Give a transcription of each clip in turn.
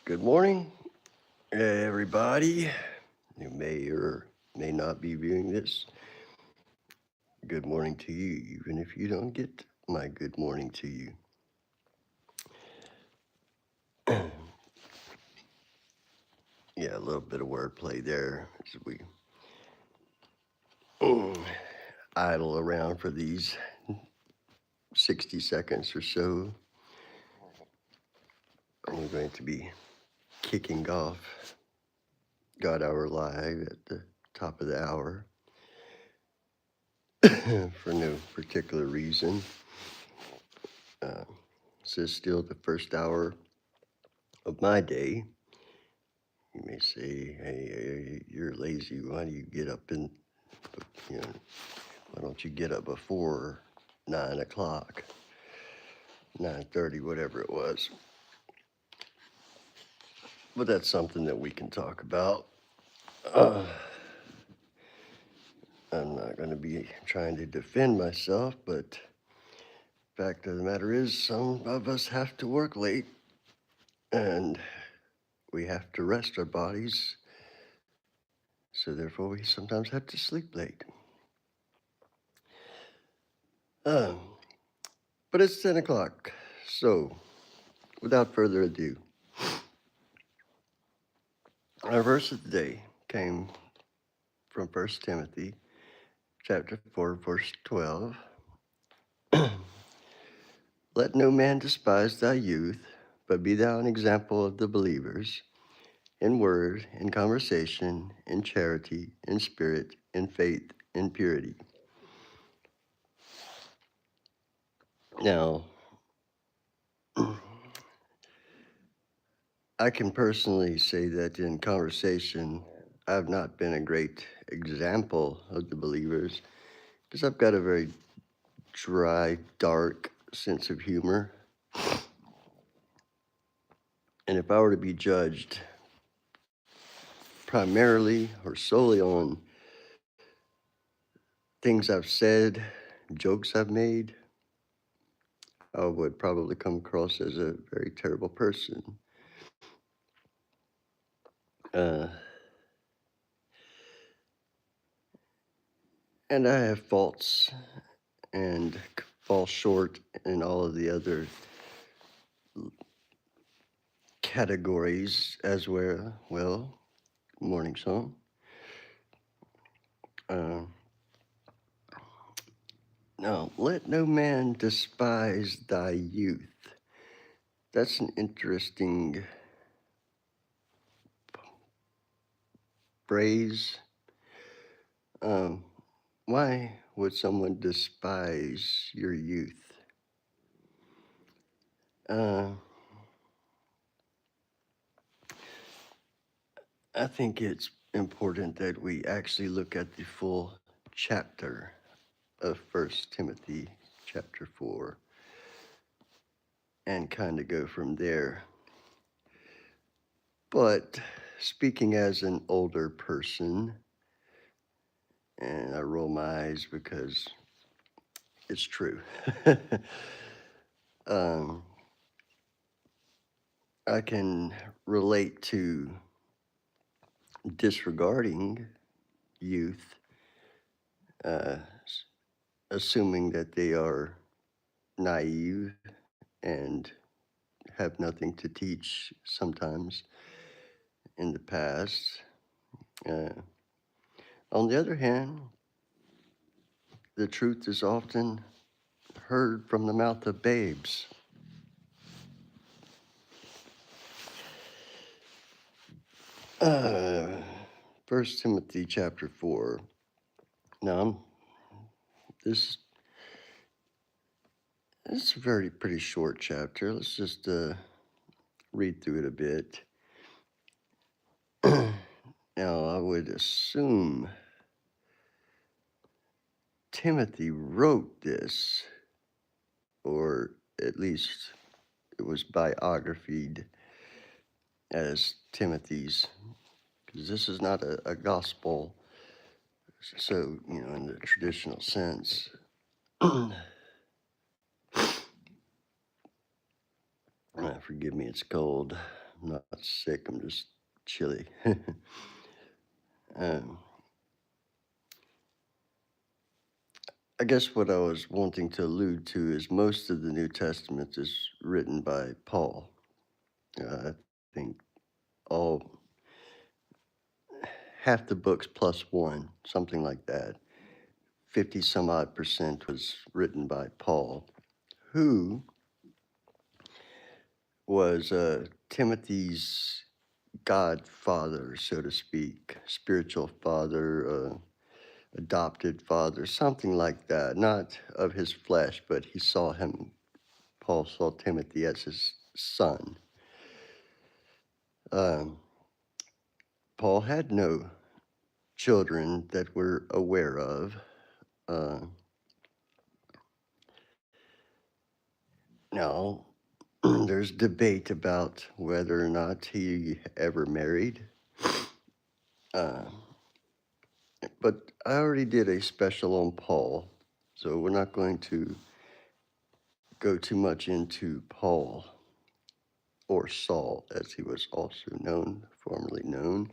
Good morning, everybody who may or may not be viewing this. Good morning to you, even if you don't get my good morning to you. Yeah, a little bit of wordplay there as we idle around for these 60 seconds or so. I'm going to be kicking off God Hour Live at the top of the hour for no particular reason. This is still the first hour of my day. You may say, hey, you're lazy. Why do you get up you know, why don't you get up before 9 o'clock, 9:30, whatever it was? But that's something that we can talk about. I'm not going to be trying to defend myself, but fact of the matter is some of us have to work late and we have to rest our bodies. So therefore we sometimes have to sleep late. Um, but it's 10 o'clock. So without further ado, our verse of the day came from 1 Timothy chapter 4, verse 12. Let no man despise thy youth, but be thou an example of the believers, in word, in conversation, in charity, in spirit, in faith, in purity. Now, I can personally say that in conversation, I've not been a great example of the believers because I've got a very dry, dark sense of humor. And if I were to be judged primarily or solely on things I've said, jokes I've made, I would probably come across as a very terrible person. Uh, and I have faults and fall short in all of the other categories as well. Morning song. Uh, now, let no man despise thy youth. That's an interesting phrase. Um, why would someone despise your youth? Uh, I think it's important that we actually look at the full chapter of 1 Timothy chapter 4 and kind of go from there. But speaking as an older person, and I roll my eyes because it's true. um, I can relate to disregarding youth, uh, assuming that they are naive and have nothing to teach sometimes in the past. Uh, on the other hand, the truth is often heard from the mouth of babes. Uh, 1 Timothy chapter 4. Now, this is a very pretty short chapter. Let's just read through it a bit. Now, I would assume Timothy wrote this, or at least it was biographied as Timothy's, because this is not a gospel, so, in the traditional sense. Forgive me, it's cold. not sick, I'm just chilly. um, I guess what I was wanting to allude to is most of the New Testament is written by Paul. I think all half the books plus one, something like that. 50 some odd percent was written by Paul, who was Timothy's godfather, so to speak, spiritual father, adopted father, something like that. Not of his flesh, but he saw him, Paul saw Timothy as his son. Um, Paul had no children that we're aware of. Uh, now, there's debate about whether or not he ever married. Uh, but I already did a special on Paul, so we're not going to go too much into Paul, or Saul, as he was also known, formerly known.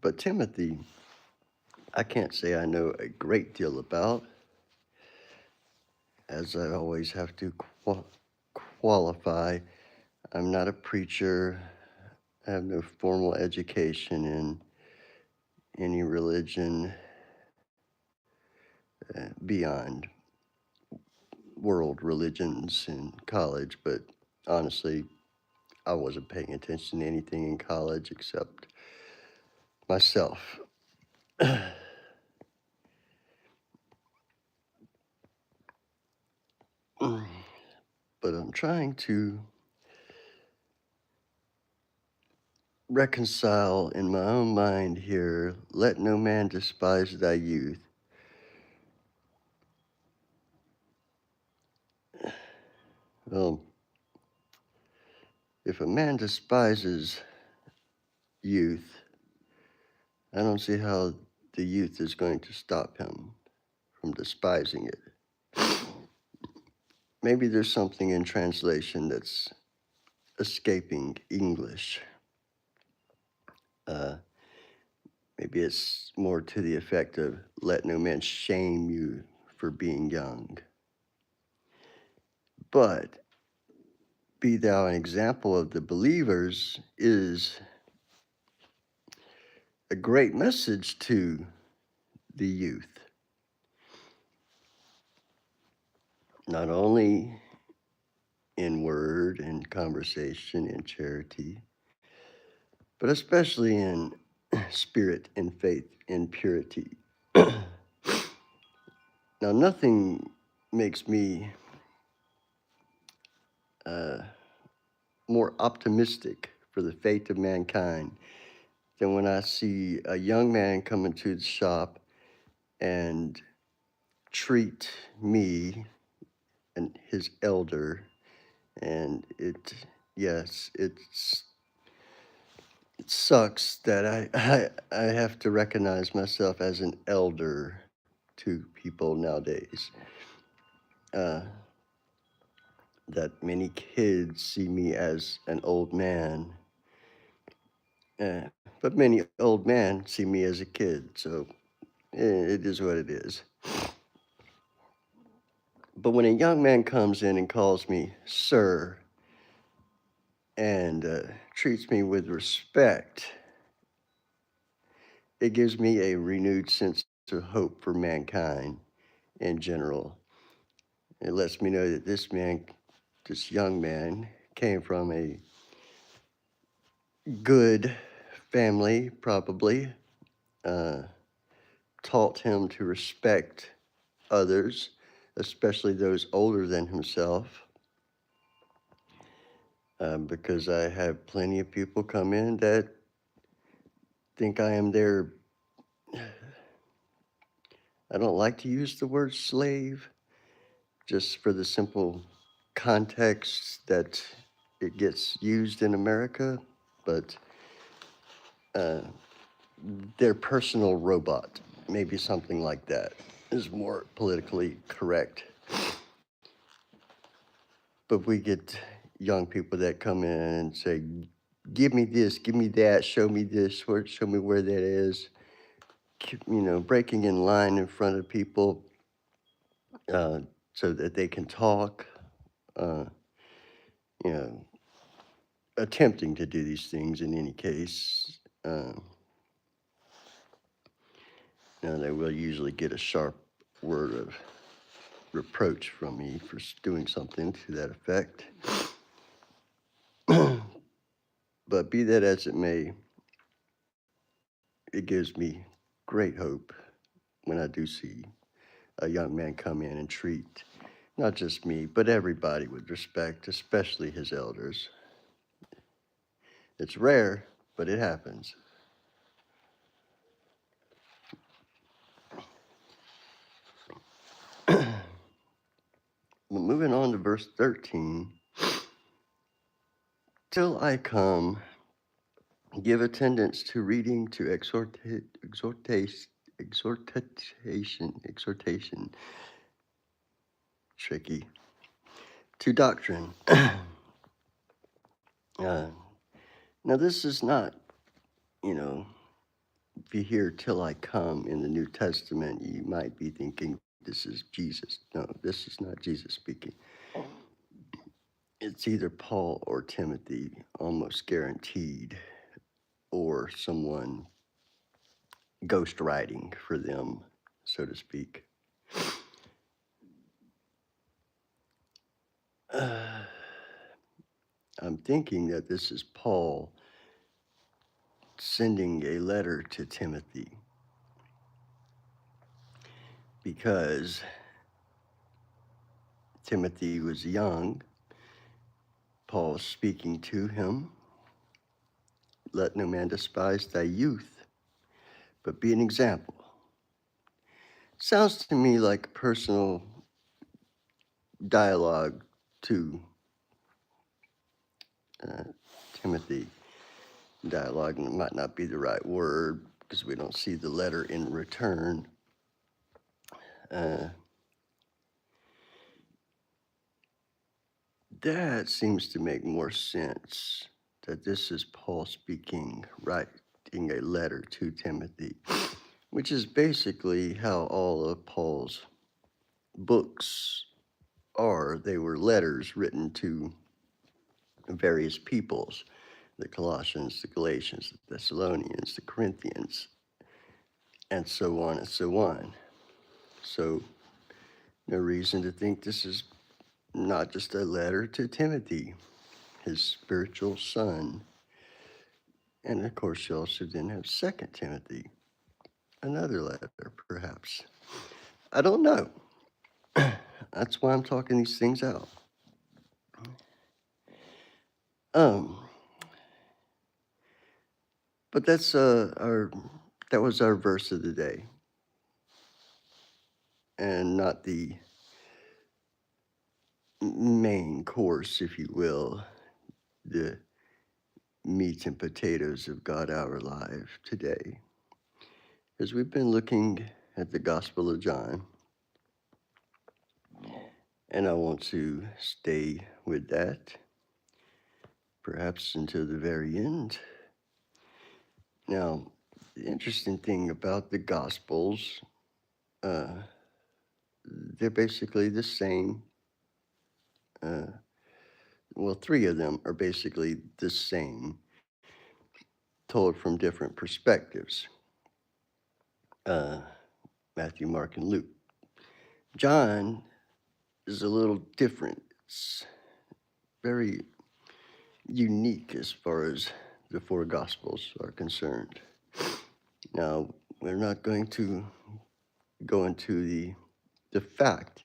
But Timothy, I can't say I know a great deal about, as I always have to qualify. I'm not a preacher. I have no formal education in any religion beyond world religions in college, but honestly, I wasn't paying attention to anything in college except myself. But I'm trying to reconcile in my own mind here, let no man despise thy youth. Well, if a man despises youth, I don't see how the youth is going to stop him from despising it. Maybe there's something in translation that's escaping English. Uh, Maybe it's more to the effect of let no man shame you for being young. But be thou an example of the believers is a great message to the youth. Not only in word and conversation and charity, but especially in spirit and faith and purity. Now, nothing makes me more optimistic for the fate of mankind than when I see a young man come into the shop and treat me and his elder, and yes, it sucks that I have to recognize myself as an elder to people nowadays. Uh, that many kids see me as an old man, uh, but many old men see me as a kid, so it is what it is. But when a young man comes in and calls me sir and treats me with respect, it gives me a renewed sense of hope for mankind in general. It lets me know that this young man, came from a good family, probably, uh, taught him to respect others, especially those older than himself. Because I have plenty of people come in that think I am their, I don't like to use the word slave, just for the simple context that it gets used in America, but uh, their personal robot, maybe something like that, is more politically correct. But we get young people that come in and say, give me this, give me that, show me this, show me where that is. Breaking in line in front of people uh, so that they can talk. Uh, you know, attempting to do these things in any case. They will usually get a sharp word of reproach from me for doing something to that effect. But be that as it may, it gives me great hope when I do see a young man come in and treat not just me, but everybody with respect, especially his elders. It's rare, but it happens. Moving on to verse 13. Till I come, give attendance to reading, to exhortation, tricky, to doctrine. Now this is not, if you hear till I come in the New Testament, you might be thinking this is Jesus. No, this is not Jesus speaking. It's either Paul or Timothy, almost guaranteed, or someone ghost writing for them, so to speak. I'm thinking that this is Paul sending a letter to Timothy because Timothy was young. Paul's speaking to him. Let no man despise thy youth, but be an example. Sounds to me like personal dialogue to Timothy. Dialogue might not be the right word because we don't see the letter in return. That seems to make more sense, that this is Paul speaking, writing a letter to Timothy, which is basically how all of Paul's books are. They were letters written to various peoples, the Colossians, the Galatians, the Thessalonians, the Corinthians, and so on and so on. So no reason to think this is not just a letter to Timothy, his spiritual son. And of course, you also then have 2 Timothy, another letter, perhaps. I don't know. That's why I'm talking these things out. But that's that was our verse of the day, and not the main course, if you will, the meat and potatoes of God Our Life today. As we've been looking at the Gospel of John, and I want to stay with that, perhaps until the very end. Now, the interesting thing about the Gospels, they're basically the same. Well, 3 of them are basically the same, told from different perspectives. Matthew, Mark, and Luke. John is a little different. It's very unique as far as the 4 Gospels are concerned. Now, we're not going to go into the fact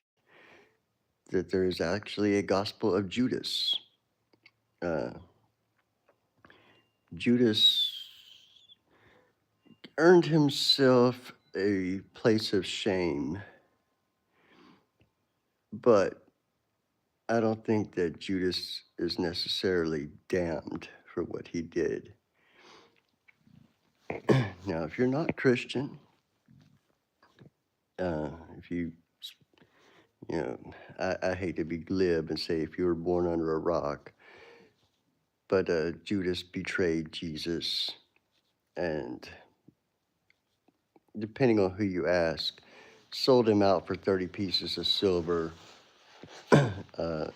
that there is actually a Gospel of Judas. Judas earned himself a place of shame, but I don't think that Judas is necessarily damned for what he did. Now, if you're not Christian, if you You know, I hate to be glib and say if you were born under a rock, but Judas betrayed Jesus, and depending on who you ask, sold him out for 30 pieces of silver, uh,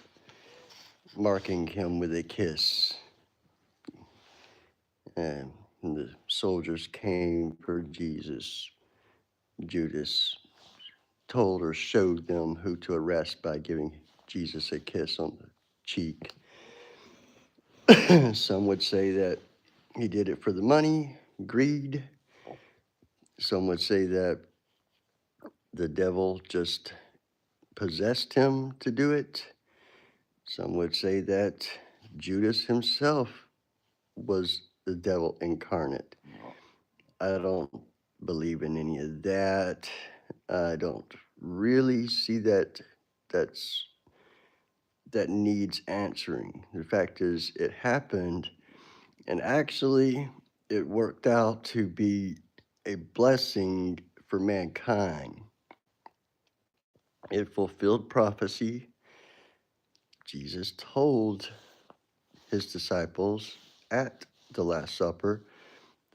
marking him with a kiss. And when the soldiers came for Jesus, Judas told or showed them who to arrest by giving Jesus a kiss on the cheek. Some would say that he did it for the money, greed. Some would say that the devil just possessed him to do it. Some would say that Judas himself was the devil incarnate. I don't believe in any of that. I don't really see that's that needs answering. The fact is it happened, and actually it worked out to be a blessing for mankind. It fulfilled prophecy. Jesus told his disciples at the Last Supper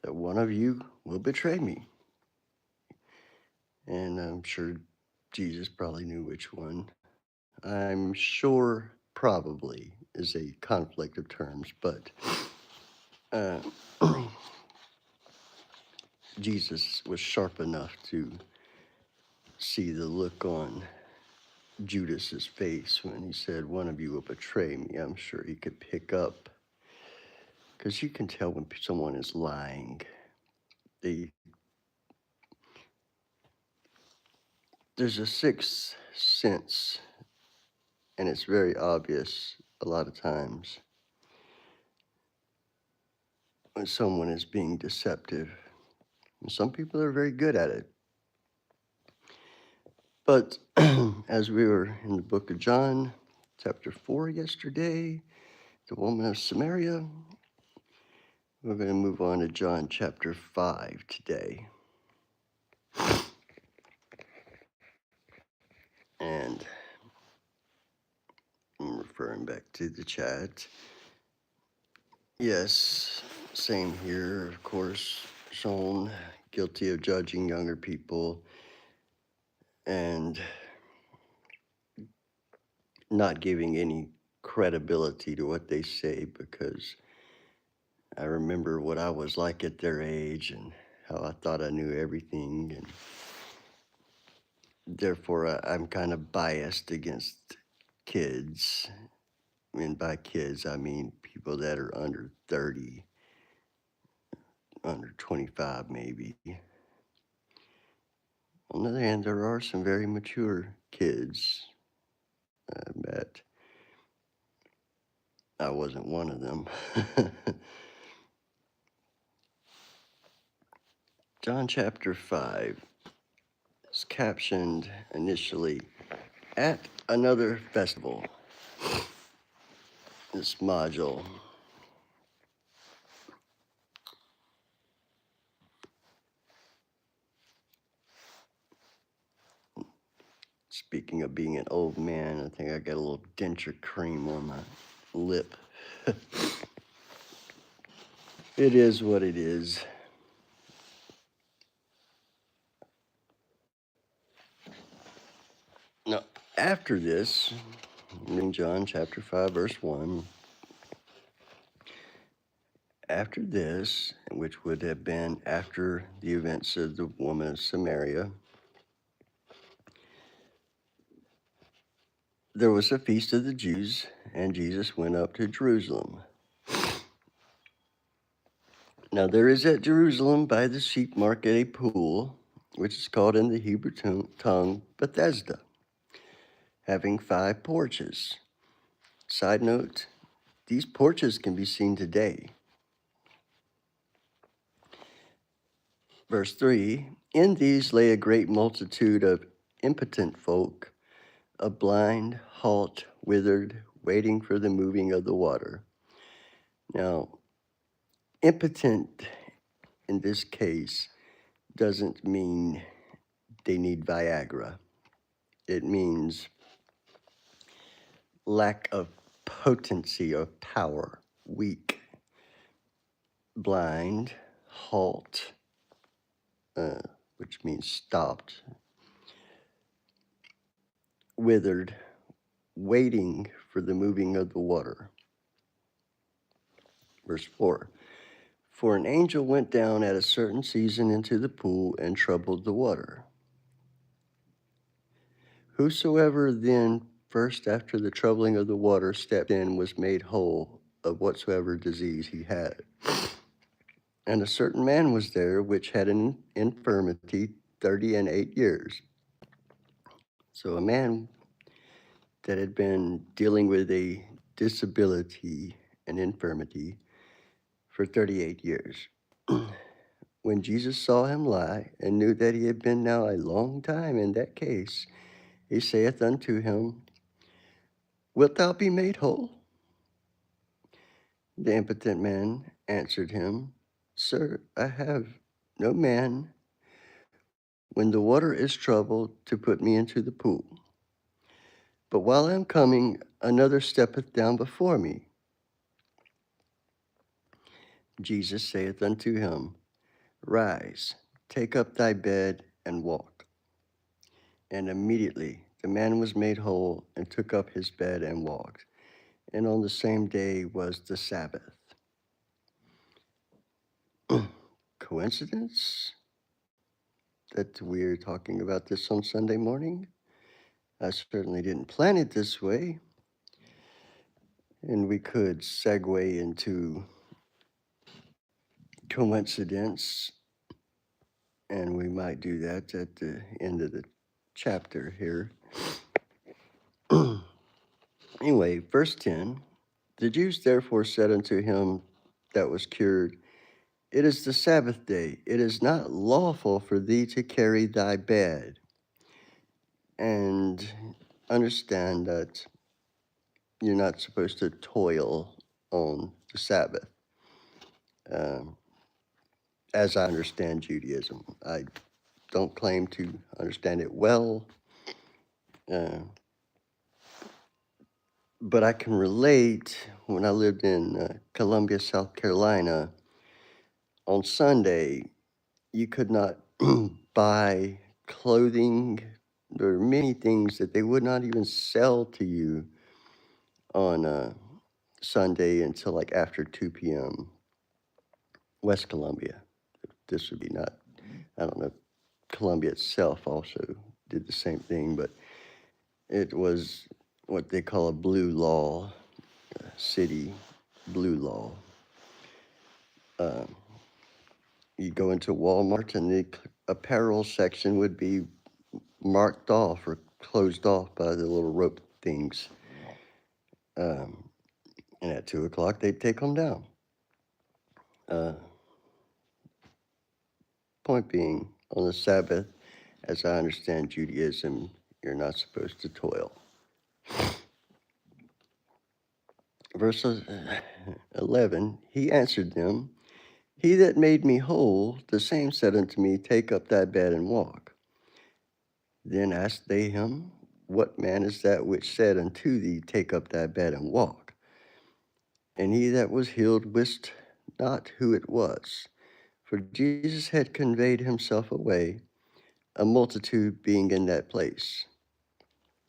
that one of you will betray me. And I'm sure Jesus probably knew which one. I'm sure probably is a conflict of terms, but uh, Jesus was sharp enough to see the look on Judas's face when he said, "One of you will betray me." I'm sure he could pick up, because you can tell when someone is lying. They, there's a sixth sense, and it's very obvious a lot of times when someone is being deceptive. And some people are very good at it. But as we were in the book of John, chapter 4 yesterday, the woman of Samaria, we're going to move on to John chapter 5 today. And I'm referring back to the chat. Yes, same here, of course. Shown guilty of judging younger people and not giving any credibility to what they say, because I remember what I was like at their age and how I thought I knew everything, and therefore I'm kind of biased against kids. And by kids, I mean people that are under 30, under 25 maybe. On the other hand, there are some very mature kids I met. I wasn't one of them. John chapter 5 is captioned initially, "At another festival." This module. Speaking of being an old man, I think I got a little denture cream on my lip. It is what it is. Now, after this, in John chapter 5, verse 1, after this, which would have been after the events of the woman of Samaria, there was a feast of the Jews, and Jesus went up to Jerusalem. Now there is at Jerusalem by the sheep market a pool, which is called in the Hebrew tongue Bethesda, having 5 porches. Side note, these porches can be seen today. Verse 3, in these lay a great multitude of impotent folk, of blind, halt, withered, waiting for the moving of the water. Now, impotent in this case doesn't mean they need Viagra. It means lack of potency or power, weak, blind, halt, which means stopped, withered, waiting for the moving of the water. Verse 4. For an angel went down at a certain season into the pool and troubled the water. Whosoever then first after the troubling of the water stepped in was made whole of whatsoever disease he had. And a certain man was there which had an infirmity 38 years. So a man that had been dealing with a disability, an infirmity, for 38 years. When Jesus saw him lie, and knew that he had been now a long time in that case, he saith unto him, Wilt thou be made whole? The impotent man answered him, Sir, I have no man, when the water is troubled, to put me into the pool. But while I am coming, another steppeth down before me. Jesus saith unto him, Rise, take up thy bed, and walk. And immediately the man was made whole, and took up his bed and walked. And on the same day was the Sabbath. Coincidence that we're talking about this on Sunday morning? I certainly didn't plan it this way. And we could segue into coincidence, and we might do that at the end of the chapter here. Anyway, verse 10, the Jews therefore said unto him that was cured, It is the Sabbath day. It is not lawful for thee to carry thy bed. And understand that you're not supposed to toil on the Sabbath. As I understand Judaism, I don't claim to understand it well, but I can relate. When I lived in Columbia, South Carolina, on Sunday, you could not buy clothing. There are many things that they would not even sell to you on Sunday until like after 2 p.m. West Columbia. This would be not, I don't know, Columbia itself also did the same thing, but it was what they call a blue law, city blue law. You go into Walmart and the apparel section would be marked off or closed off by the little rope things. And at 2 o'clock, they'd take them down. Point being, on the Sabbath, as I understand Judaism, you're not supposed to toil. Verse 11, he answered them, He that made me whole, the same said unto me, Take up thy bed and walk. Then asked they him, What man is that which said unto thee, Take up thy bed and walk? And he that was healed wist not who it was, for Jesus had conveyed himself away, a multitude being in that place.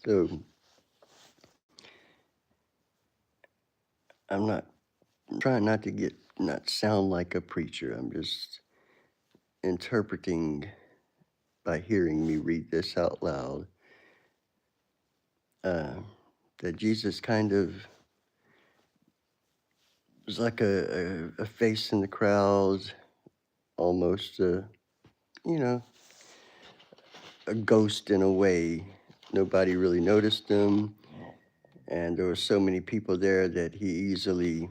So, I'm trying not to not sound like a preacher. I'm just interpreting by hearing me read this out loud. That Jesus kind of was like a face in the crowd, almost a ghost in a way. Nobody really noticed him, and there were so many people there that he easily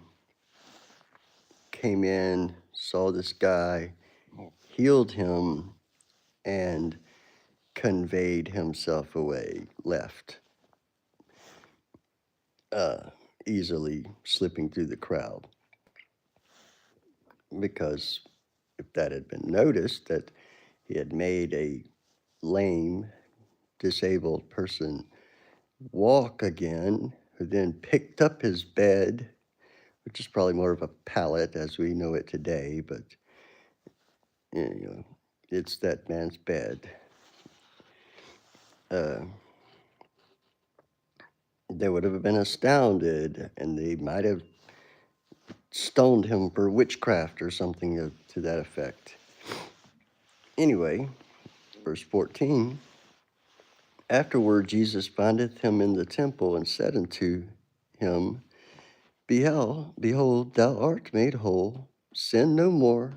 came in, saw this guy, healed him, and conveyed himself away, left, easily slipping through the crowd. Because if that had been noticed, that he had made a lame, disabled person walk again, who then picked up his bed, which is probably more of a pallet as we know it today, but you know, it's that man's bed. Uh, they would have been astounded, and they might have stoned him for witchcraft or something to that effect. Anyway, verse 14. Afterward, Jesus findeth him in the temple and said unto him, Behold, thou art made whole. Sin no more,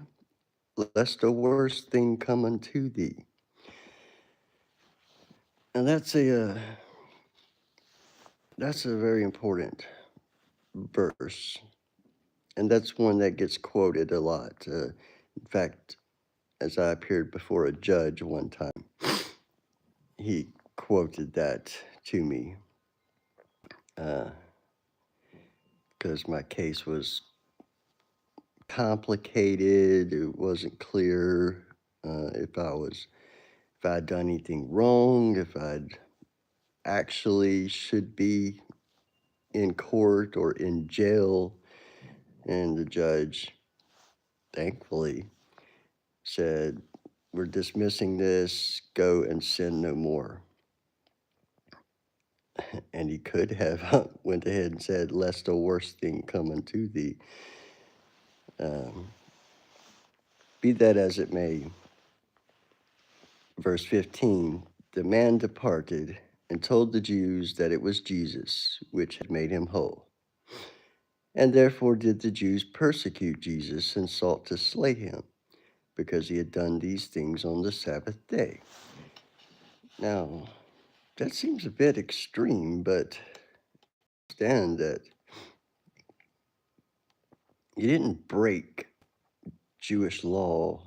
lest a worse thing come unto thee. And that's a very important verse, and that's one that gets quoted a lot. In fact, as I appeared before a judge one time, he quoted that to me because my case was complicated. It wasn't clear if I'd done anything wrong, if I'd actually should be in court or in jail. And the judge, thankfully, said, we're dismissing this, go and sin no more. And he could have went ahead and said, lest a worse thing come unto thee. Be that as it may, verse 15, the man departed and told the Jews that it was Jesus which had made him whole. And therefore did the Jews persecute Jesus and sought to slay him, because he had done these things on the Sabbath day. Now, that seems a bit extreme, but understand that you didn't break Jewish law,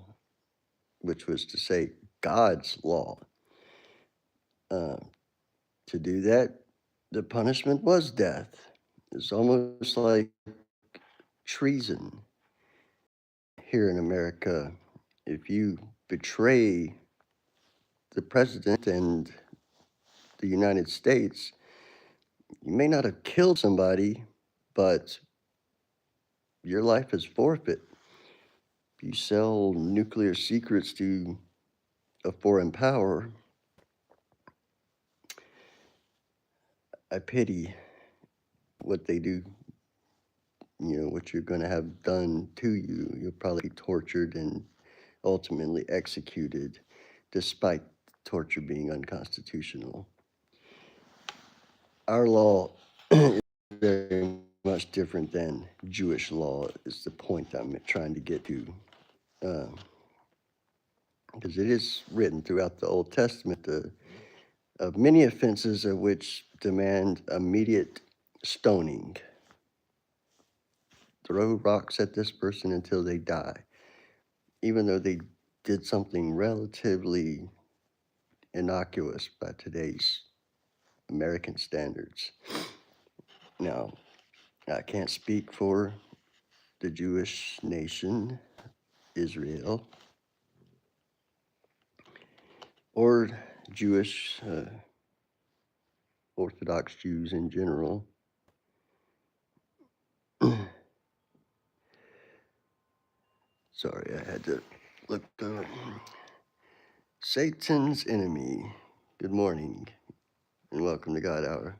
which was to say God's law. To do that, the punishment was death. It's almost like treason here in America. If you betray the president and the United States, you may not have killed somebody, but your life is forfeit. If you sell nuclear secrets to a foreign power, I pity what they do, what you're going to have done to you. You'll probably be tortured and ultimately executed, despite torture being unconstitutional. Our law is very much different than Jewish law, is the point I'm trying to get to. Because it is written throughout the Old Testament of many offenses of which demand immediate stoning. Throw rocks at this person until they die, even though they did something relatively innocuous by today's American standards. Now, I can't speak for the Jewish nation, Israel, or Jewish Orthodox Jews in general. Sorry, I had to look. Satan's enemy. Good morning, and welcome to God Hour.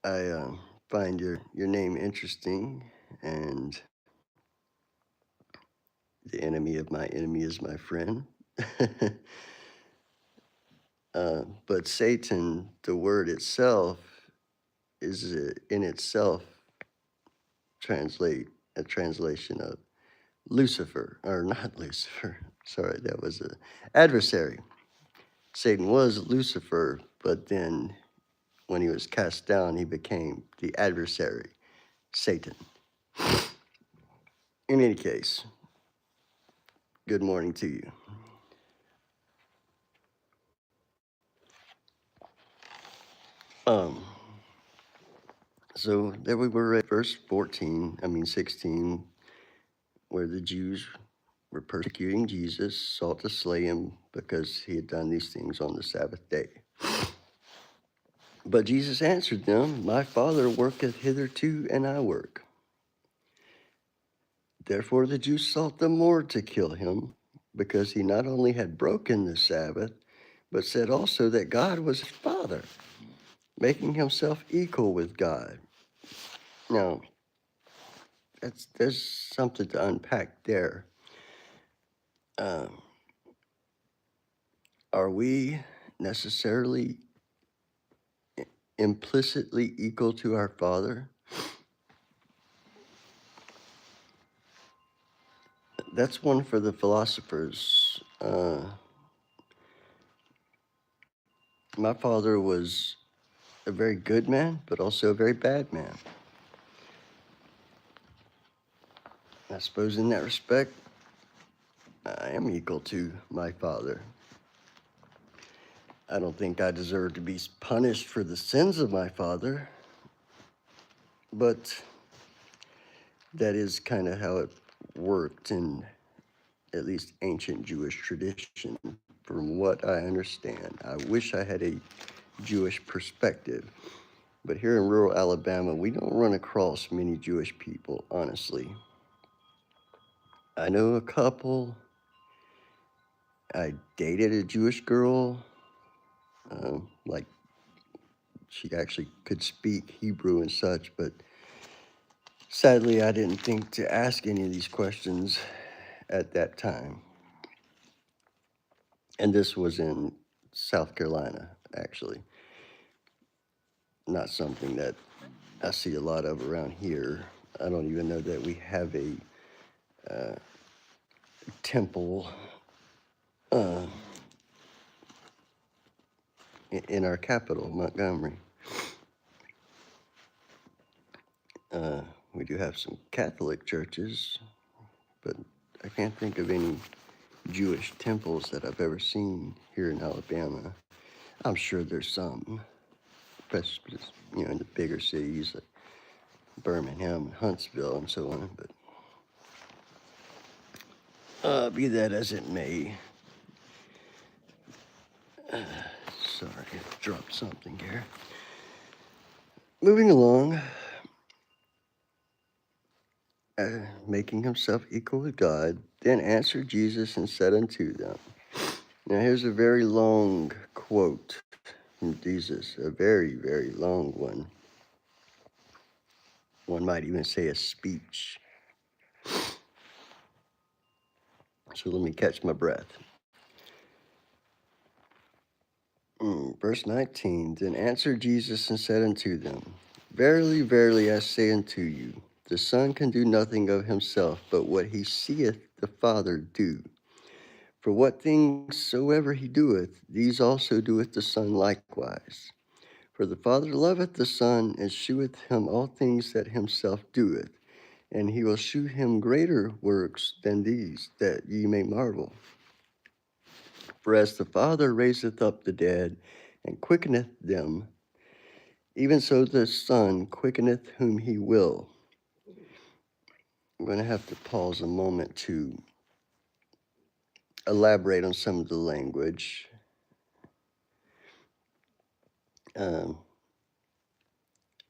I find your name interesting, and the enemy of my enemy is my friend. But Satan, the word itself, is in itself a translation of Lucifer, or not Lucifer. Sorry, that was an adversary. Satan was Lucifer, but then when he was cast down, he became the adversary, Satan. In any case, good morning to you. So there we were at verse 16, where the Jews were persecuting Jesus, sought to slay him because he had done these things on the Sabbath day. But Jesus answered them, My Father worketh hitherto, and I work. Therefore the Jews sought the more to kill him, because he not only had broken the Sabbath, but said also that God was his Father, making himself equal with God. Now, there's something to unpack there. Are we necessarily implicitly equal to our Father? That's one for the philosophers. My father was a very good man, but also a very bad man. I suppose in that respect, I am equal to my father. I don't think I deserve to be punished for the sins of my father, but that is kind of how it worked in at least ancient Jewish tradition, from what I understand. I wish I had a Jewish perspective, but here in rural Alabama, we don't run across many Jewish people, honestly. I know a couple. I dated a Jewish girl, like she actually could speak Hebrew and such, but sadly, I didn't think to ask any of these questions at that time. And this was in South Carolina, actually. Not something that I see a lot of around here. I don't even know that we have a temple in our capital, Montgomery. We do have some Catholic churches, but I can't think of any Jewish temples that I've ever seen here in Alabama. I'm sure there's some, especially, in the bigger cities like Birmingham and Huntsville and so on, but be that as it may, sorry, I dropped something here. Moving along, making himself equal with God, then answered Jesus and said unto them. Now here's a very long quote from Jesus, a very, very long one. One might even say a speech. So let me catch my breath. Verse 19, Then answered Jesus and said unto them, Verily, verily, I say unto you, the Son can do nothing of himself, but what he seeth the Father do. For what things soever he doeth, these also doeth the Son likewise. For the Father loveth the Son, and sheweth him all things that himself doeth, and he will shew him greater works than these, that ye may marvel. For as the Father raiseth up the dead, and quickeneth them, even so the Son quickeneth whom he will. I'm going to have to pause a moment to elaborate on some of the language.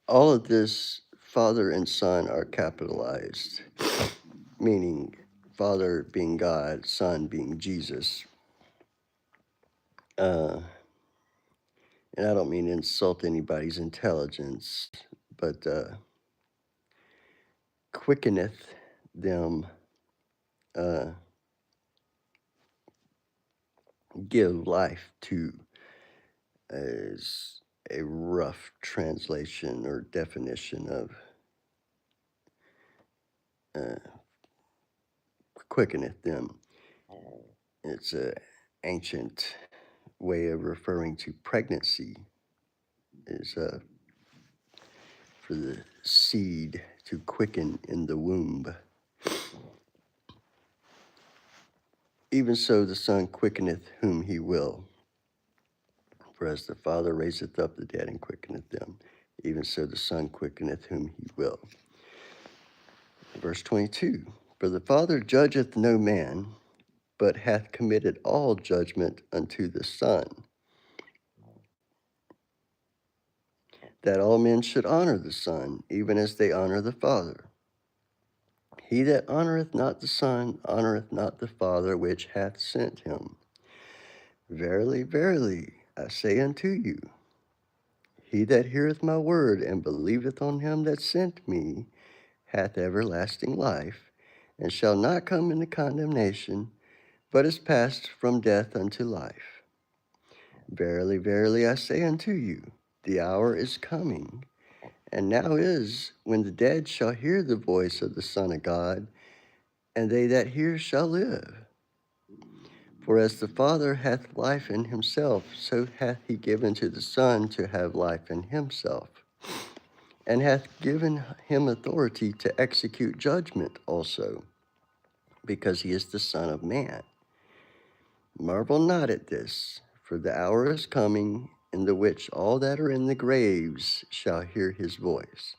All of this, Father and Son, are capitalized, meaning Father being God, Son being Jesus. And I don't mean to insult anybody's intelligence, but quickeneth them, give life to, is a rough translation or definition of quickeneth them. It's an ancient way of referring to pregnancy, is for the seed to quicken in the womb. Even so the Son quickeneth whom he will. For as the Father raiseth up the dead and quickeneth them, even so the Son quickeneth whom he will. Verse 22, For the Father judgeth no man, but hath committed all judgment unto the Son, that all men should honor the Son, even as they honor the Father. He that honoreth not the Son honoreth not the Father which hath sent him. Verily, verily, I say unto you, he that heareth my word and believeth on him that sent me hath everlasting life, and shall not come into condemnation, but is passed from death unto life. Verily, verily, I say unto you, the hour is coming, and now is, when the dead shall hear the voice of the Son of God, and they that hear shall live. For as the Father hath life in himself, so hath he given to the Son to have life in himself, and hath given him authority to execute judgment also, because he is the Son of Man. Marvel not at this, for the hour is coming in the which all that are in the graves shall hear his voice,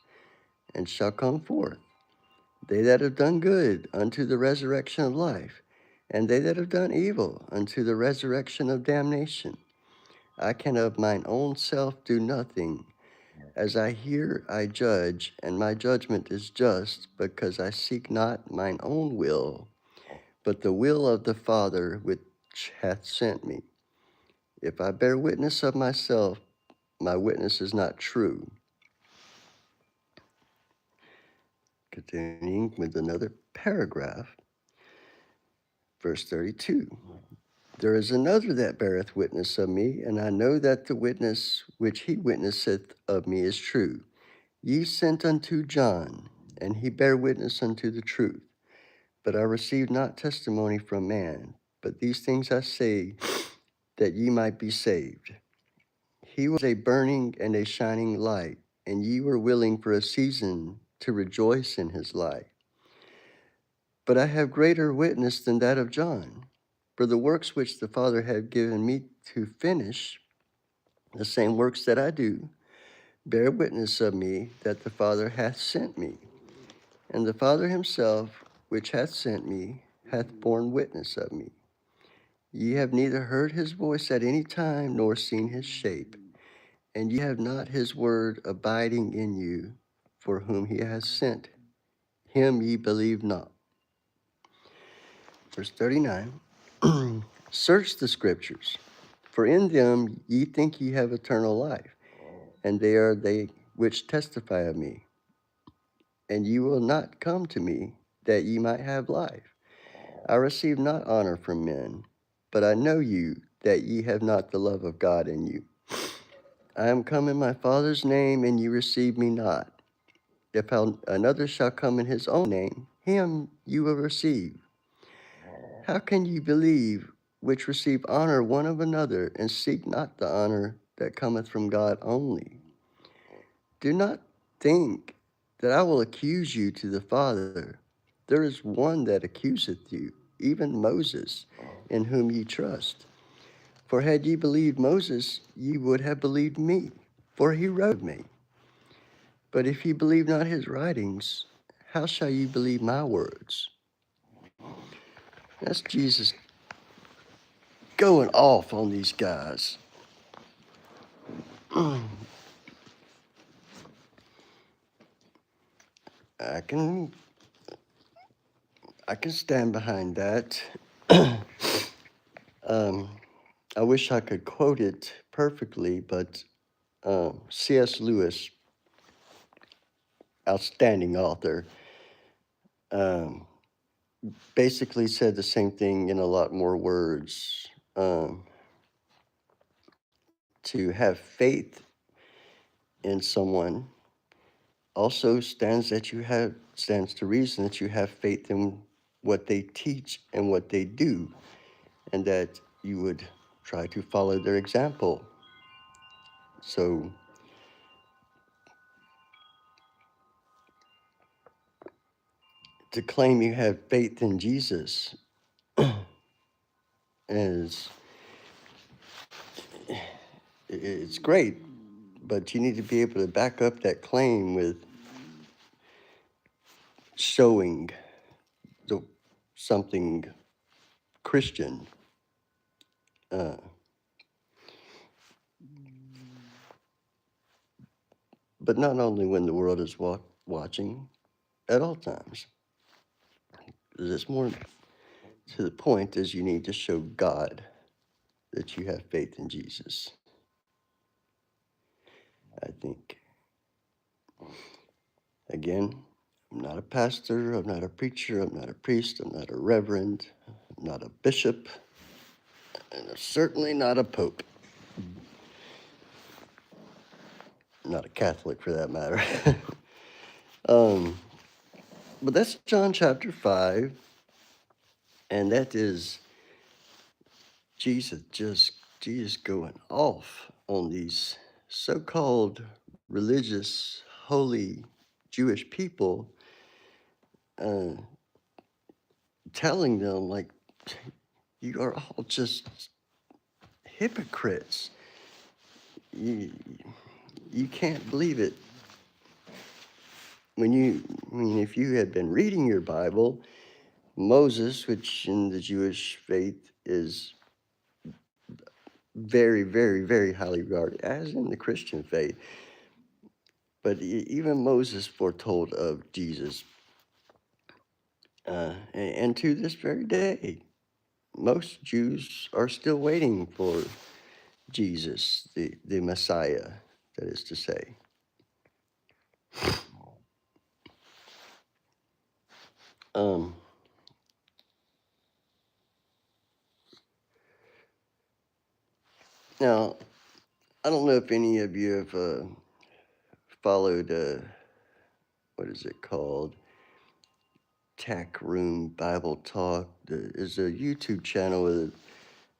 and shall come forth, they that have done good unto the resurrection of life, and they that have done evil unto the resurrection of damnation. I can of mine own self do nothing. As I hear, I judge, and my judgment is just, because I seek not mine own will, but the will of the Father which hath sent me. If I bear witness of myself, my witness is not true. Continuing with another paragraph, verse 32. There is another that beareth witness of me, and I know that the witness which he witnesseth of me is true. Ye sent unto John, and he bare witness unto the truth. But I received not testimony from man, but these things I say, that ye might be saved. He was a burning and a shining light, and ye were willing for a season to rejoice in his light. But I have greater witness than that of John, for the works which the Father hath given me to finish, the same works that I do, bear witness of me that the Father hath sent me. And the Father himself, which hath sent me, hath borne witness of me. Ye have neither heard his voice at any time, nor seen his shape, and ye have not his word abiding in you, for whom he has sent. Him ye believe not. Verse 39, search the scriptures, for in them ye think ye have eternal life, and they are they which testify of me. And ye will not come to me, that ye might have life. I receive not honor from men, but I know you, that ye have not the love of God in you. I am come in my Father's name, and ye receive me not. If another shall come in his own name, him you will receive. How can ye believe, which receive honor one of another, and seek not the honor that cometh from God only? Do not think that I will accuse you to the Father. There is one that accuseth you, even Moses, in whom ye trust. For had ye believed Moses, ye would have believed me, for he wrote me. But if ye believe not his writings, how shall ye believe my words? That's Jesus going off on these guys. I can stand behind that. I wish I could quote it perfectly, but C.S. Lewis, outstanding author, basically said the same thing in a lot more words. To have faith in someone also stands to reason that you have faith in what they teach and what they do, and that you would try to follow their example. So to claim you have faith in Jesus is it's great, but you need to be able to back up that claim with showing something Christian. Uh, but not only when the world is watching, at all times. It's more to the point is you need to show God that you have faith in Jesus. I think. Again, I'm not a pastor, I'm not a preacher, I'm not a priest, I'm not a reverend, I'm not a bishop, and I'm certainly not a pope. I'm not a Catholic for that matter. um, but that's John chapter 5, and that is Jesus going off on these so-called religious, holy Jewish people, uh, telling them like, you are all just hypocrites. You, you can't believe it. If you had been reading your Bible, Moses, which in the Jewish faith is very, very, very highly regarded, as in the Christian faith, but even Moses foretold of Jesus. And to this very day, most Jews are still waiting for Jesus, the Messiah, that is to say. Um, Now, I don't know if any of you have followed, what is it called? Tack Room Bible Talk. There's a YouTube channel with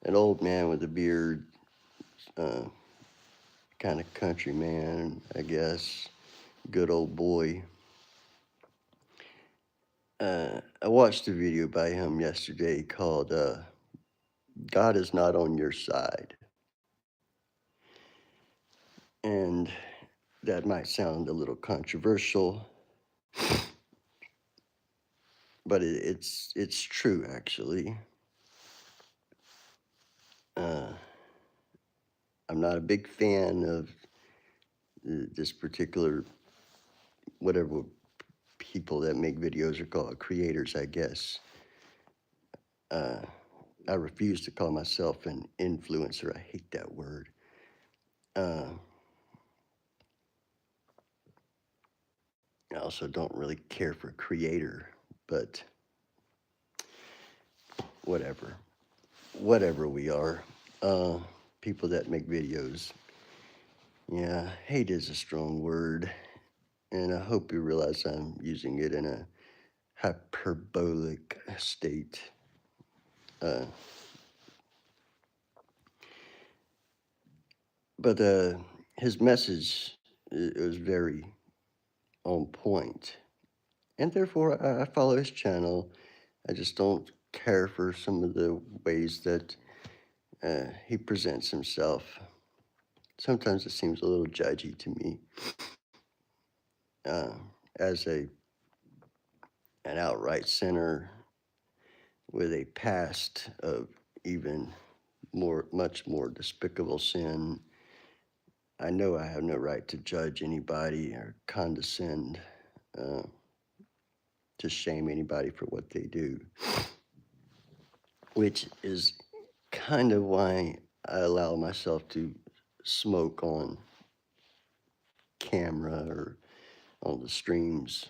an old man with a beard, kind of country man, I guess. Good old boy. I watched a video by him yesterday called God is Not on Your Side. And that might sound a little controversial, but it's true, actually. I'm not a big fan of this particular, whatever people that make videos are called, creators, I guess. I refuse to call myself an influencer. I hate that word. I also don't really care for creator, but whatever. Whatever we are. People that make videos. Yeah, hate is a strong word. And I hope you realize I'm using it in a hyperbolic state. But his message was very on point. And therefore, I follow his channel. I just don't care for some of the ways that he presents himself. Sometimes it seems a little judgy to me. As an outright sinner with a past of even much more despicable sin, I know I have no right to judge anybody or condescend to shame anybody for what they do, which is kind of why I allow myself to smoke on camera or on the streams,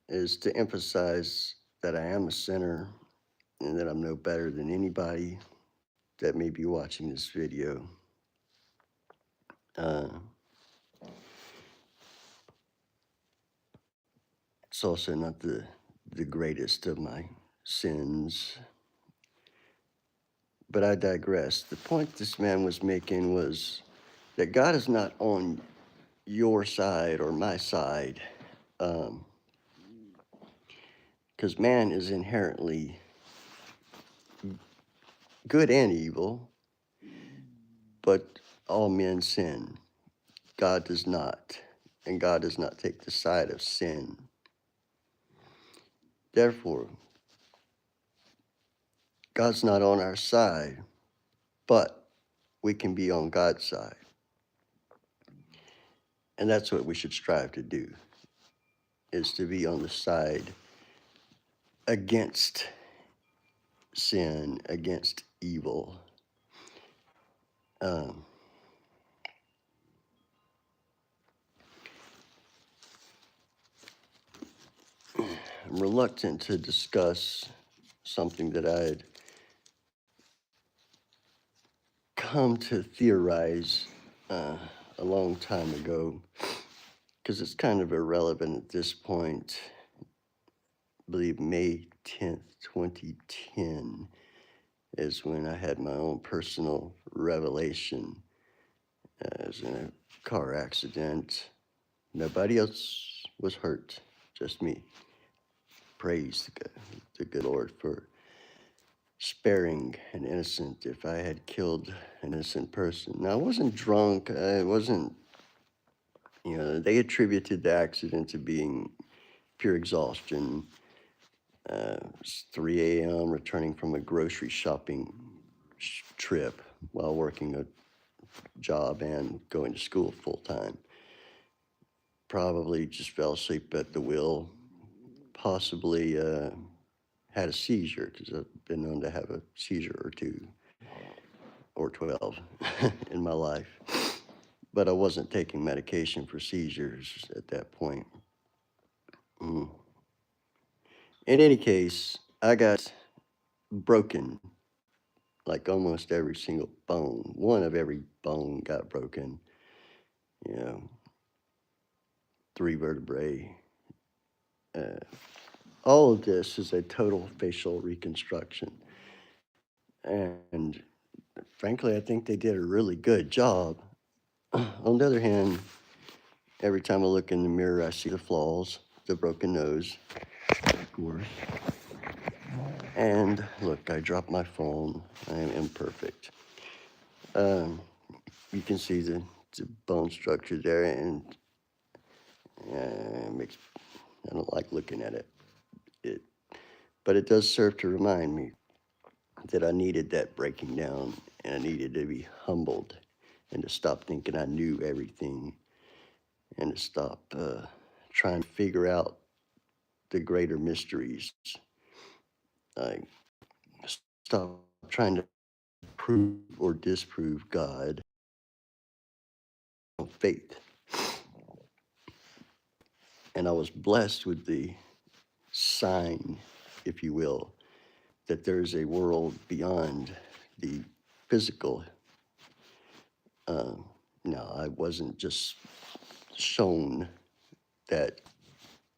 is to emphasize that I am a sinner and that I'm no better than anybody that may be watching this video. It's also not the greatest of my sins, but I digress. The point this man was making was that God is not on your side or my side, because man is inherently good and evil, but all men sin. God does not, and God does not take the side of sin. Therefore, God's not on our side, but we can be on God's side. And that's what we should strive to do, is to be on the side against sin, against evil. Um, I'm reluctant to discuss something that I had come to theorize a long time ago, because it's kind of irrelevant at this point. I believe May 10th, 2010 is when I had my own personal revelation. I was in a car accident. Nobody else was hurt, just me. Praise the good Lord for sparing an innocent if I had killed an innocent person. Now, I wasn't drunk. I wasn't, they attributed the accident to being pure exhaustion. It's 3 a.m. returning from a grocery shopping trip while working a job and going to school full time. Probably just fell asleep at the wheel. Possibly had a seizure, because I've been known to have a seizure or two or 12 in my life. But I wasn't taking medication for seizures at that point. Mm. In any case, I got broken, like almost every single bone. One of every bone got broken. You know, 3 vertebrae. All of this is a total facial reconstruction. And frankly, I think they did a really good job. On the other hand, every time I look in the mirror, I see the flaws, the broken nose, of course. And look, I dropped my phone. I am imperfect. You can see the bone structure there, and I don't like looking at it. But it does serve to remind me that I needed that breaking down, and I needed to be humbled, and to stop thinking I knew everything, and to stop trying to figure out the greater mysteries. Like, stop trying to prove or disprove God on faith. And I was blessed with the sign, if you will, that there's a world beyond the physical. Now, I wasn't just shown that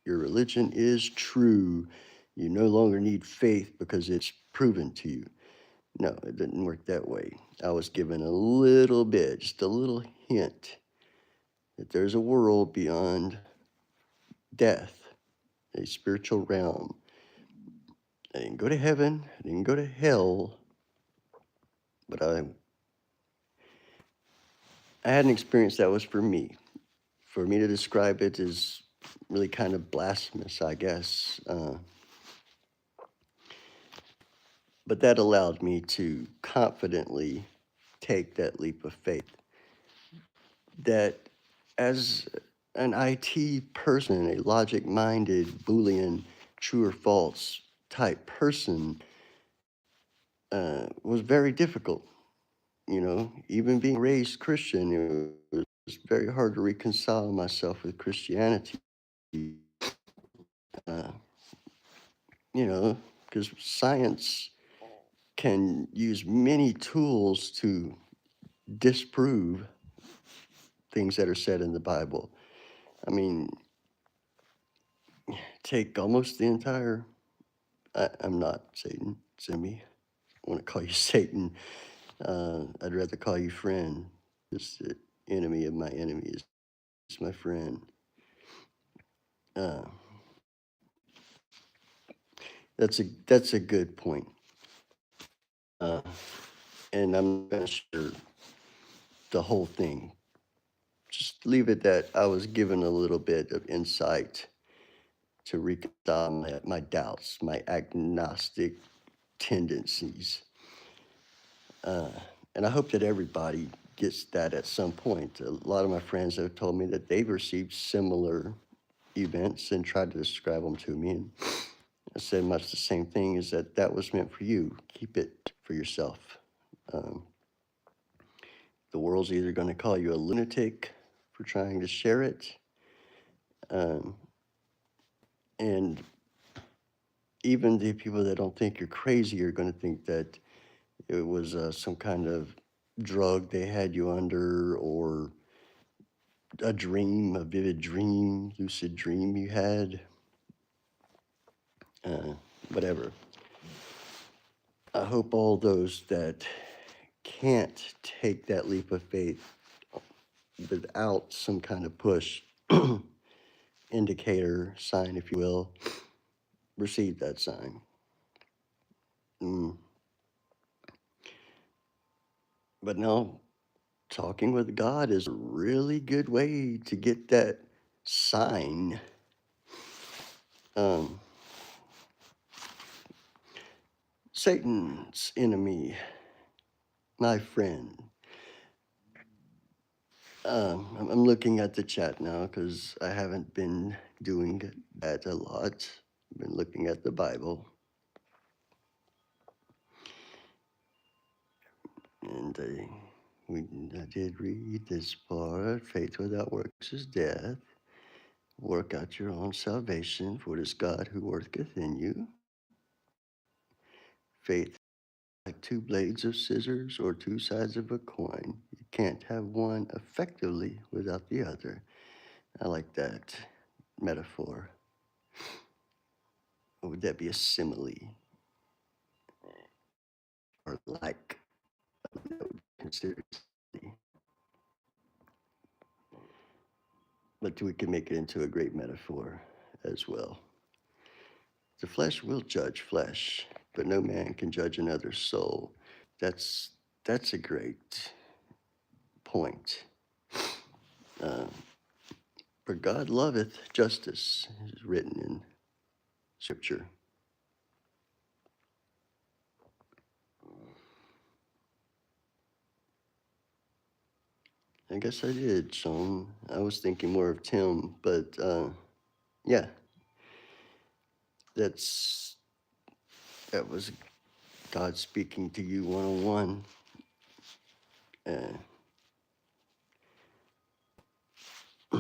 your religion is true. You no longer need faith because it's proven to you. No, it didn't work that way. I was given a little bit, just a little hint that there's a world beyond death, a spiritual realm. I didn't go to heaven, I didn't go to hell, but I had an experience that was for me. For me to describe it is really kind of blasphemous, I guess. But that allowed me to confidently take that leap of faith. That as an IT person, a logic-minded, Boolean, true or false type person, was very difficult. Even being raised Christian, it was very hard to reconcile myself with Christianity. Uh, because science can use many tools to disprove things that are said in the Bible. I mean, take almost the entire. I'm not Satan. Simi. I want to call you Satan. I'd rather call you friend. Just the enemy of my enemy is my friend. Uh, that's a good point. And I'm not gonna share the whole thing. Just leave it that I was given a little bit of insight to reconcile my doubts, my agnostic tendencies. Uh, and I hope that everybody gets that at some point. A lot of my friends have told me that they've received similar events and tried to describe them to me. And I said much the same thing, is that that was meant for you. Keep it for yourself. Um, the world's either going to call you a lunatic for trying to share it, um, and even the people that don't think you're crazy are going to think that it was some kind of drug they had you under, or a dream, a vivid dream, lucid dream you had, uh, whatever. I hope all those that can't take that leap of faith without some kind of push, indicator, sign, if you will, receive that sign. Mm. But no, talking with God is a really good way to get that sign. Um, Satan's enemy, my friend. I'm looking at the chat now because I haven't been doing that a lot. I've been looking at the Bible. And I did read this part. Faith without works is death. Work out your own salvation, for it is God who worketh in you. Faith like two blades of scissors or two sides of a coin. You can't have one effectively without the other. I like that metaphor. Or would that be a simile? Or like, that would be considered a simile. But we can make it into a great metaphor as well. The flesh will judge flesh, but no man can judge another's soul. That's that's a great point. Uh, for God loveth justice, is written in Scripture. I guess I did, Sean. I was thinking more of Tim, but yeah, that's that was God speaking to you 101. Uh,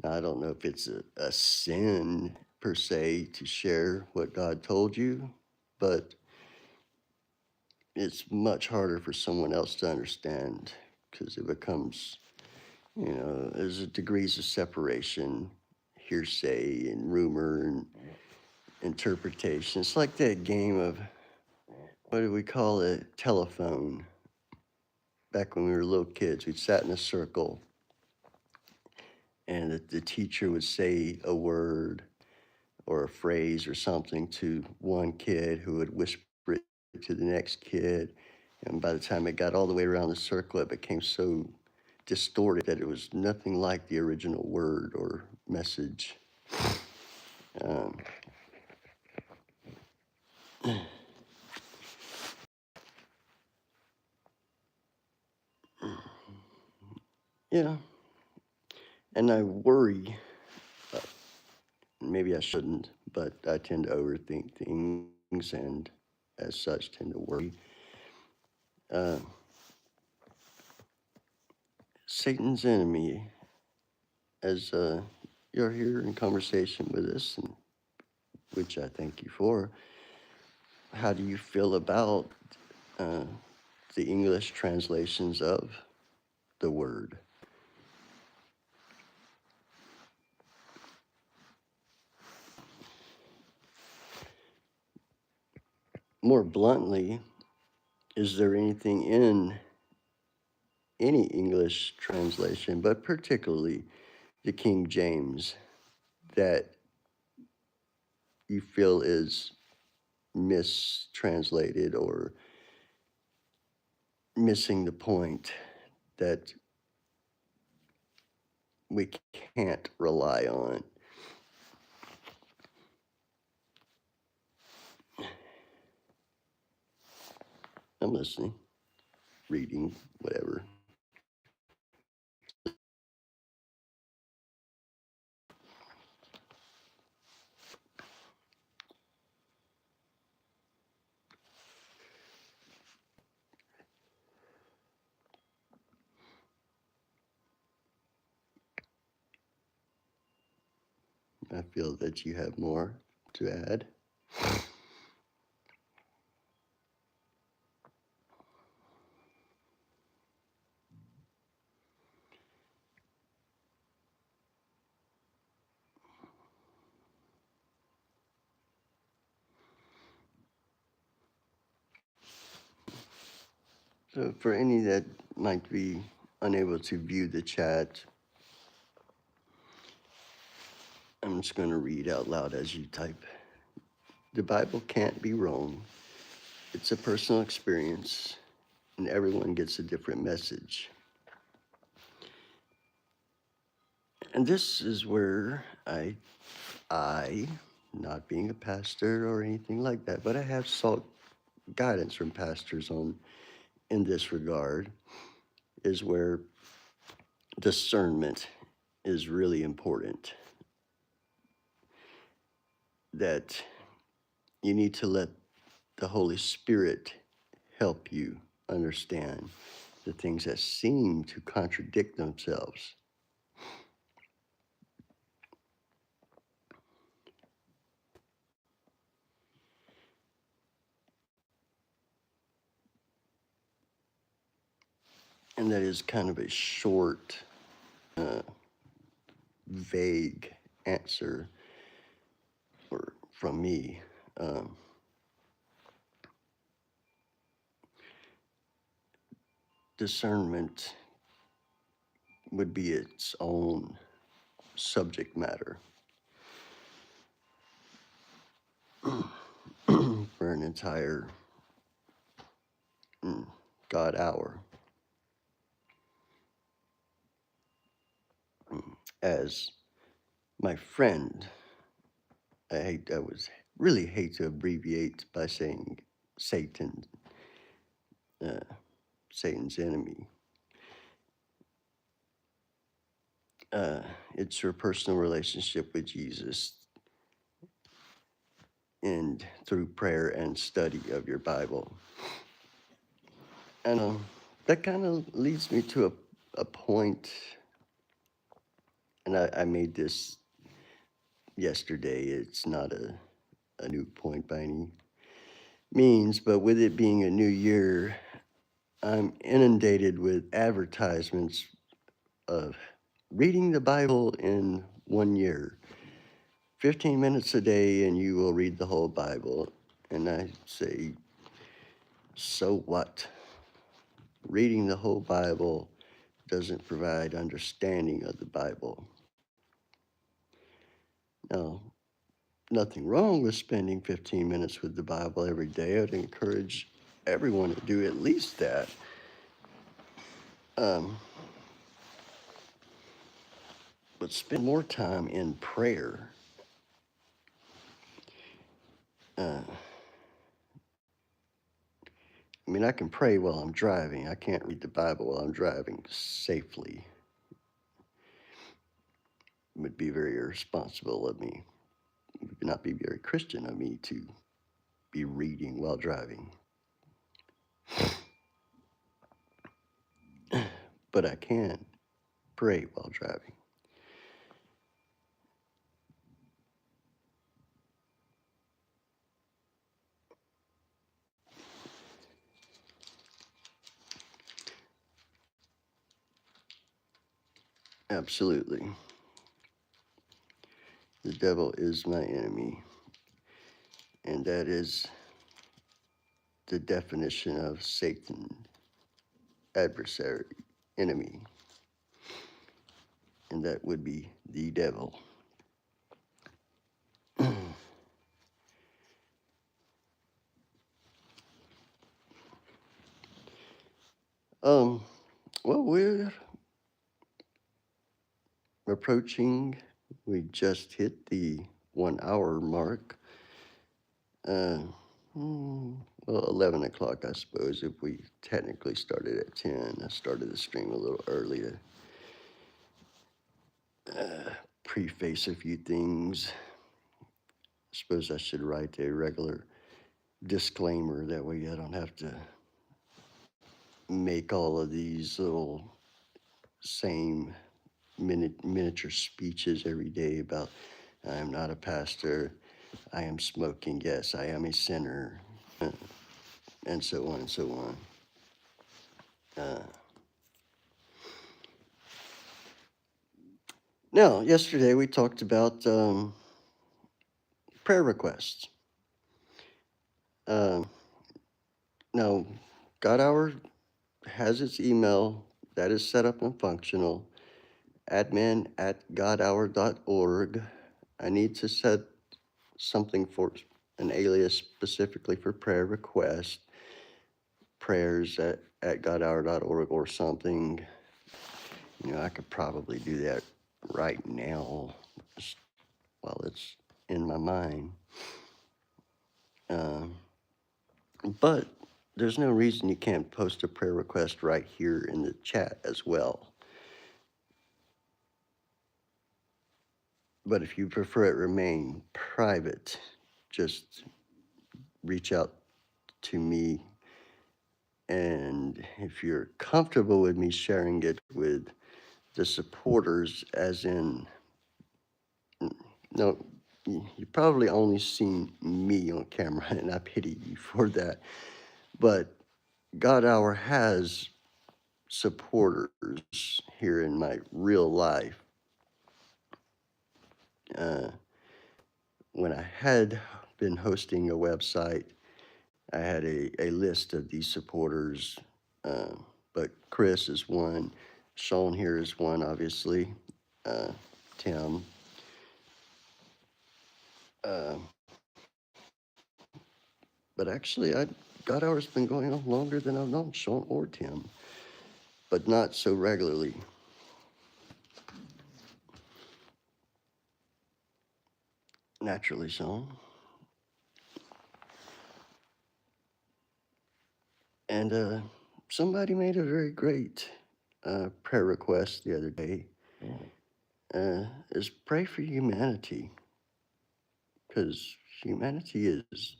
I don't know if it's a sin per se to share what God told you, but it's much harder for someone else to understand because it becomes, there's degrees of separation, hearsay and rumor and interpretation. It's like that game of, what do we call it? Telephone. Back when we were little kids, we'd sat in a circle and the teacher would say a word or a phrase or something to one kid who would whisper it to the next kid. And by the time it got all the way around the circle, it became so distorted that it was nothing like the original word or message. Um, yeah, and I worry, uh, maybe I shouldn't, but I tend to overthink things and as such tend to worry. Uh, Satan's enemy, as you're here in conversation with us, and which I thank you for, how do you feel about uh, the English translations of the word? More bluntly, is there anything in any English translation, but particularly the King James, that you feel is mistranslated or missing the point, that we can't rely on? I'm listening, reading, whatever. I feel that you have more to add. So, for any that might be unable to view the chat, I'm just going to read out loud as you type. The Bible can't be wrong. It's a personal experience, and everyone gets a different message. And this is where I, not being a pastor or anything like that, but I have sought guidance from pastors in this regard, is where discernment is really important. That you need to let the Holy Spirit help you understand the things that seem to contradict themselves. And that is kind of a short, vague answer from me. Discernment would be its own subject matter for an entire God hour. As my friend, I really hate to abbreviate by saying Satan, Satan's enemy. It's your personal relationship with Jesus and through prayer and study of your Bible. And that kind of leads me to a point, and I made this yesterday. It's not a new point by any means, but with it being a new year, I'm inundated with advertisements of reading the Bible in 1 year. 15 minutes a day and you will read the whole Bible. And I say, so what? Reading the whole Bible doesn't provide understanding of the Bible. Now, nothing wrong with spending 15 minutes with the Bible every day. I'd encourage everyone to do at least that. But spend more time in prayer. I mean, I can pray while I'm driving. I can't read the Bible while I'm driving safely. It would be very irresponsible of me. It would not be very Christian of me to be reading while driving. But I can pray while driving. Absolutely. The devil is my enemy. And that is the definition of Satan, adversary, enemy. And that would be the devil. Well, we're approaching, we just hit the 1 hour mark. Well, 11 o'clock, I suppose, if we technically started at 10. I started the stream a little early to preface a few things. I suppose I should write a regular disclaimer. That way I don't have to make all of these little same miniature speeches every day about I am not a pastor, I am smoking, yes, I am a sinner, and so on and so on. Now, yesterday we talked about prayer requests. Now, God Hour has its email that is set up and functional, admin@godhour.org. I need to set something for an alias specifically for prayer requests, prayers at godhour.org or something. I could probably do that right now while it's in my mind. But there's no reason you can't post a prayer request right here in the chat as well. But if you prefer it remain private, just reach out to me. And if you're comfortable with me sharing it with the supporters, as in, no, you probably only seen me on camera, and I pity you for that. But God Hour has supporters here in my real life. When I had been hosting a website, I had a list of these supporters, but Chris is one, Sean here is one, obviously, Tim. But actually, God Hour's been going on longer than I've known Sean or Tim, but not so regularly. Naturally, Sean. And somebody made a very great prayer request the other day. Is pray for humanity, because humanity is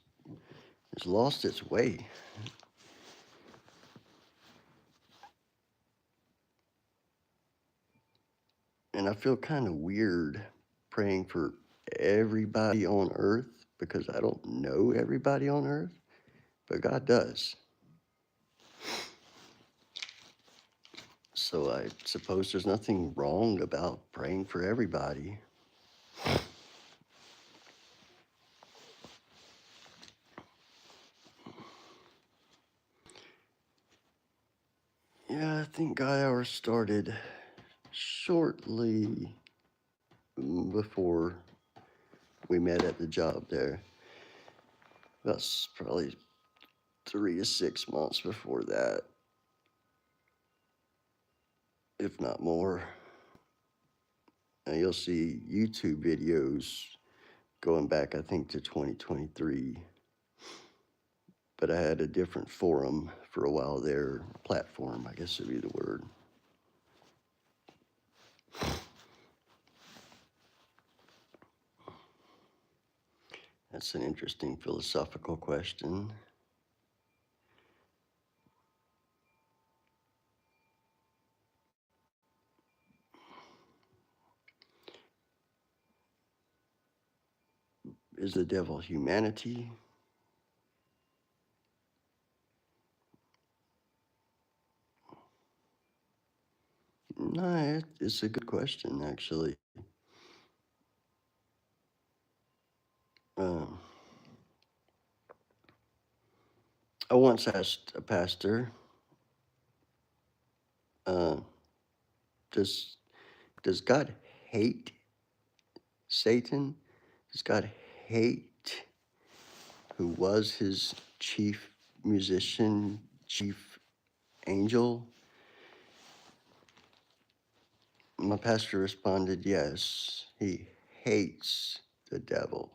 lost its way. And I feel kind of weird praying for everybody on earth because I don't know everybody on earth, but God does. So I suppose there's nothing wrong about praying for everybody. Yeah, I think God Hour started shortly before we met at the job there. That's probably 3 to 6 months before that, if not more. And you'll see YouTube videos going back, I think, to 2023. But I had a different forum for a while there, platform, I guess would be the word. That's an interesting philosophical question. Is the devil humanity? No, it's a good question, actually. Um, I once asked a pastor, uh, does God hate Satan? Does God hate who was his chief musician, chief angel? My pastor responded, yes, he hates the devil.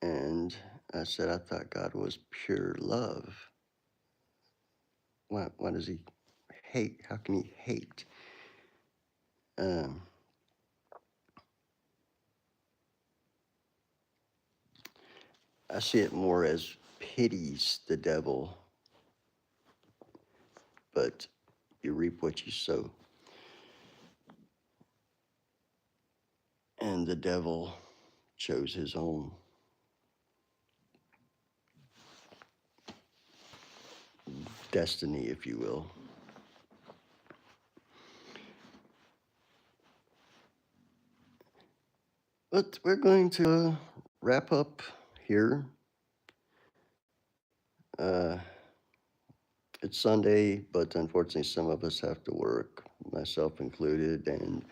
And I said, I thought God was pure love. Why does he hate? How can he hate? Um, I see it more as pities the devil, but you reap what you sow. And the devil chose his own destiny, if you will. But we're going to wrap up here. Uh, it's Sunday, but unfortunately, some of us have to work, myself included. And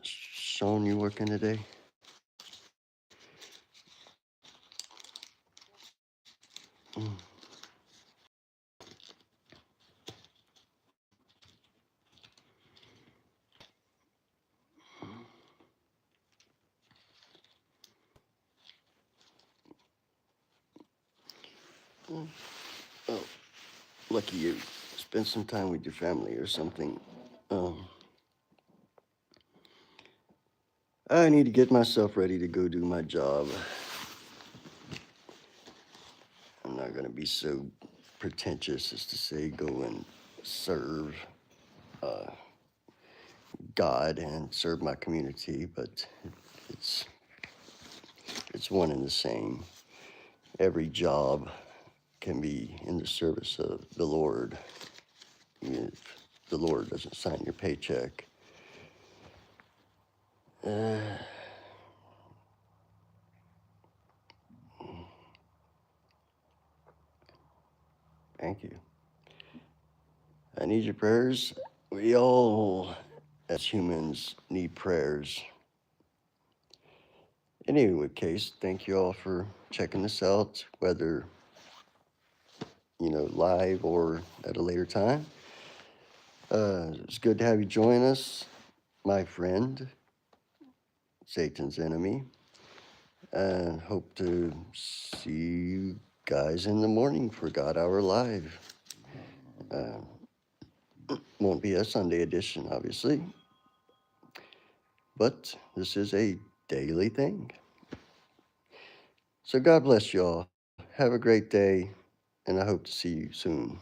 Sean, you working today? Mm. Oh, lucky you. Spend some time with your family or something. Um, I need to get myself ready to go do my job. I'm not going to be so pretentious as to say go and serve uh, God and serve my community, but it's it's one and the same. Every job can be in the service of the Lord. Even if the Lord doesn't sign your paycheck. Uh, Thank you. I need your prayers. We all, as humans, need prayers. In any case, thank you all for checking this out, whether live or at a later time. It's good to have you join us, my friend, Satan's enemy, and hope to see you guys in the morning for God Hour Live. Won't be a Sunday edition, obviously, but this is a daily thing. So God bless you all. Have a great day, and I hope to see you soon.